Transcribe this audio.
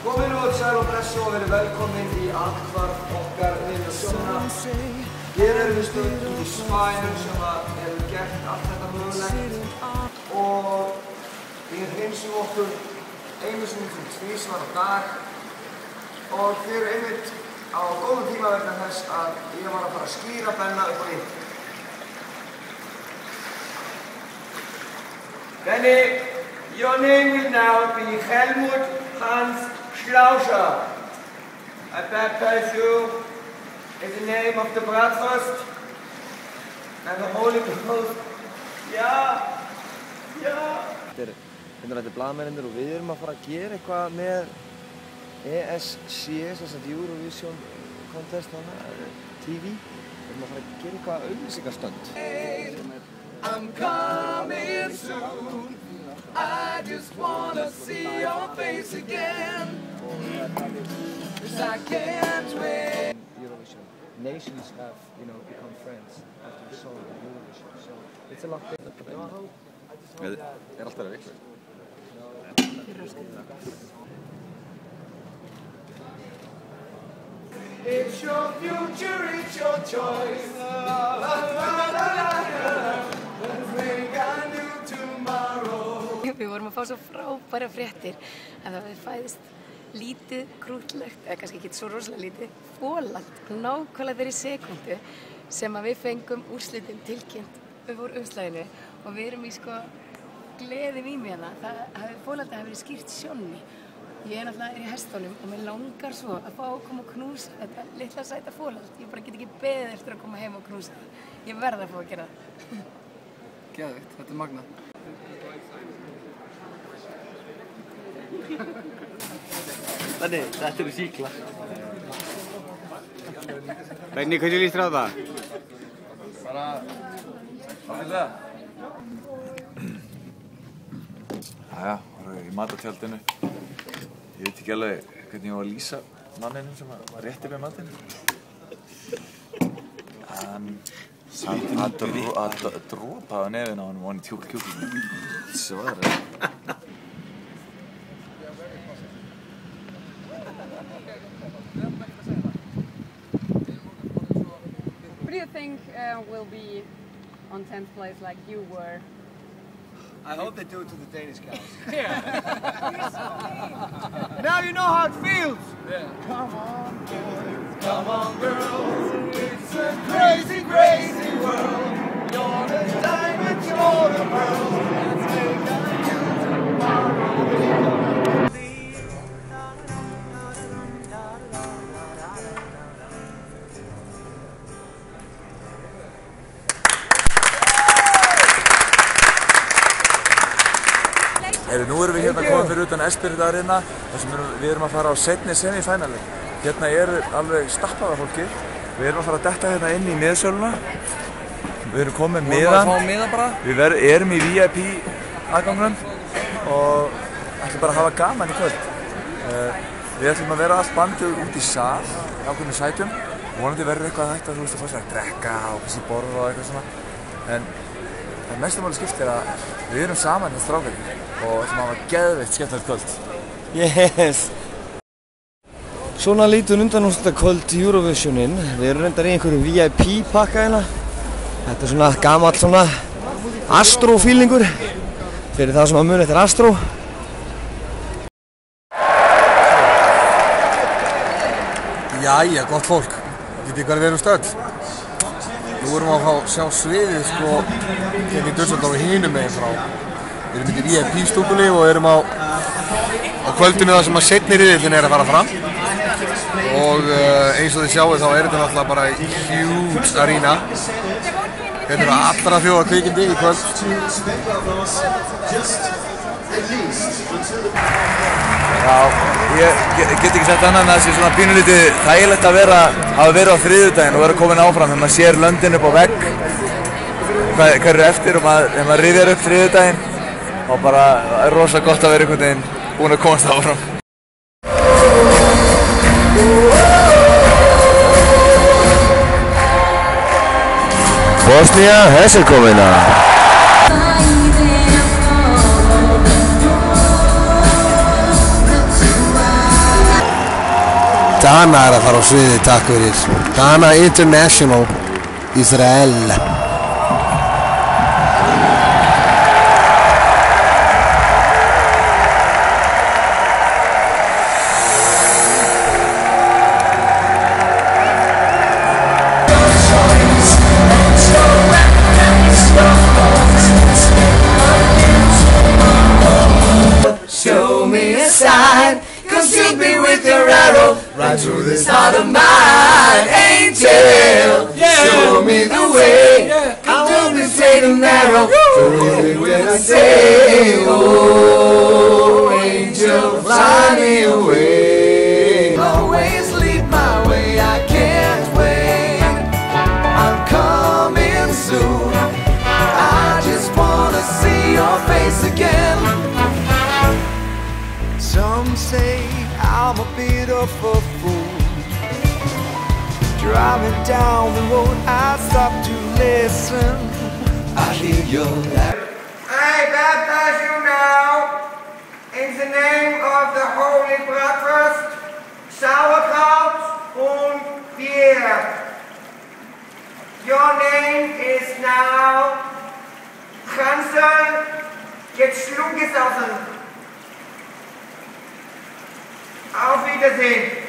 Komið nú öll sæl og blessu og verið velkomin í athvarf okkar við sjóna. Hér erum við stödd í spænum sem hefur gert allt þetta mögulegt og við hreinsum okkur einu sinni til tvisvar á dag og þið eru einmitt á góðum tíma vegna þess að ég var að fara að skýra Benna upp á nýtt. Benny, your name will now be Helmut Hans Schlauscher. I baptize you in the name of the Bratwurst and the Holy Ghost. Já. Þetta er blaðmennir og við erum að fara að gera eitthvað með ESC, þess að Eurovision Contest TV. Við erum að fara að gera eitthvað auglýsingastönd. I'm coming soon. I just wanna see your face again. 'Cause I can't wait. Eurovision. Nations have, become friends after the song of Eurovision. So it's a lot better. Alltaf vikið. It's your future, it's your choice. Let's make a new tomorrow. Við vorum að fá svo frábæra fréttir að það við fæðist lítið, krútlegt, eða kannski ekki svo rosalega lítið, foland nákvæmlega þeirri sekundu sem að við fengum úrslitin tilkynnt úr umslaginu og við erum í gleði mými hérna. Fólandi hafi verið skýrt Sjónni. Ég náttúrulega í hestunum og mér langar svo að fá að koma og knúsa þetta litla sæta fóland. Ég bara get ekki beðið eftir að koma heim og knúsa það. Ég verð að fá að gera það. Geðveikt, þetta er magnað. Þannig, þetta eru síkla. Benni, hvernig líst þér á það? Bara ágætlega. Jæja, varum við í matatjaldinu. Ég veit ekki alveg hvernig ég var að lýsa manninum sem var rétti með matinn. Að dropa á nefinn á honum og hann í kjúklingum. Svo var það. What do you think will be on 10th place like you were? I hope they do it to the Danish guys. Yeah. Now you know how it feels. Yeah. Come on, boys. Come on, girls. It's a crazy, crazy world. You're the diamond, you're the pearl. Let's make a new tomorrow. Nú erum við hérna komin fyrir utan Espirita Arena þar sem við erum að fara á seinni semifænali. Hérna er alveg stappað af fólki. Við erum að fara að detta hérna inn í miðsöluna. Við erum komin með miðan. Við erum að fá miða bara. Við erum í VIP aðgangunum og ætlum bara að hafa gaman í kvöld. Við ætlum að vera allt bandið út í sal í ákveðnum sætum. Vonandi verður eitthvað hægt að fá sér að drekka og kannski borða og eitthvað svona. En það mestu máli skiptir að við erum saman hérna strákarnir og ætlum að hafa geðveikt skemmtilegt kvöld. Yes! Svona lítur undanúrslitakvöld Eurovisionin. Við erum reyndar í einhverjum VIP pakka hérna. Þetta er svona gamall svona Astro-feelingur fyrir það sem að muni eftir Astro. Jæja, gott fólk. Vitið hvað við erum stödd? Nú erum við að sjá sviðið hérna í Düsseldorf hinum meginn frá. Við erum í VIP-stúkunni og erum á kvöldinu þar sem að seinni riðillinn er að fara fram. Og eins og þið sjáu þá er þetta náttúrulega bara huge arena. Þetta eru allra þjóða kvikindi í kvöld. Já, ég get ekki sagt annað en að það sé svona pínulítið þægilegt að hafa verið á þriðjudaginn og vera komin áfram þegar maður sér löndin upp á vegg. Hvað eru eftir og maður rifjar upp þriðjudaginn og bara er rosa gott að vera einhvern veginn búinn að komast áfram. Bosnia-Hercegovina. Ghana er að fara á sviði, takk fyrir. Ghana International, Israel. Show me a sign, come shoot me with your arrow, right through this heart of mine, angel. Show me the way, come don't be straight and narrow, so even when I say, oh, angel, fly me away. Always lead my way, I can't wait, I'm coming soon, I just wanna see your face again. Some say I'm a bit of a fool, driving down the road I stop to listen, I hear your laugh. I baptize you now in the name of the Holy Breakfast, Sauerkraut und Bier. Your name is now Chancel Getschlugesoffen. Auf Wiedersehen.